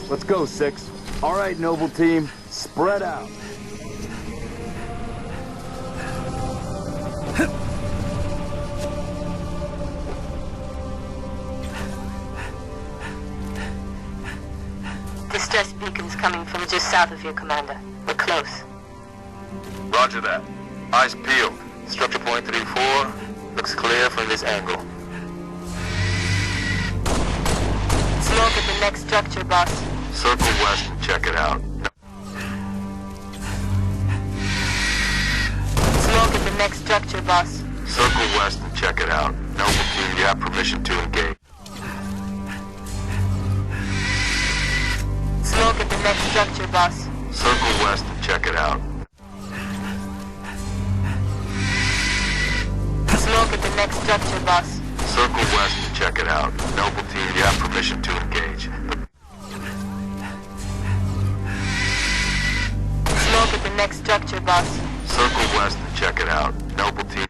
Let's go, 6. All right, Noble Team, spread out. Distress beacons coming from just south of you, Commander. We're close. Roger that. Eyes peeled. Structure point 34 looks clear from this angle. Smoke at the next structure, boss. Circle west and check it out. Smoke at the next structure, boss. Circle west and check it out. Noble Team, you have permission to engage. Smoke at the next structure, boss. Circle west and check it out. Smoke at the next structure, boss. Circle west and check it out. Noble Team, you have permission to engage. Smoke at the next structure, boss. Circle west and check it out. Noble Team.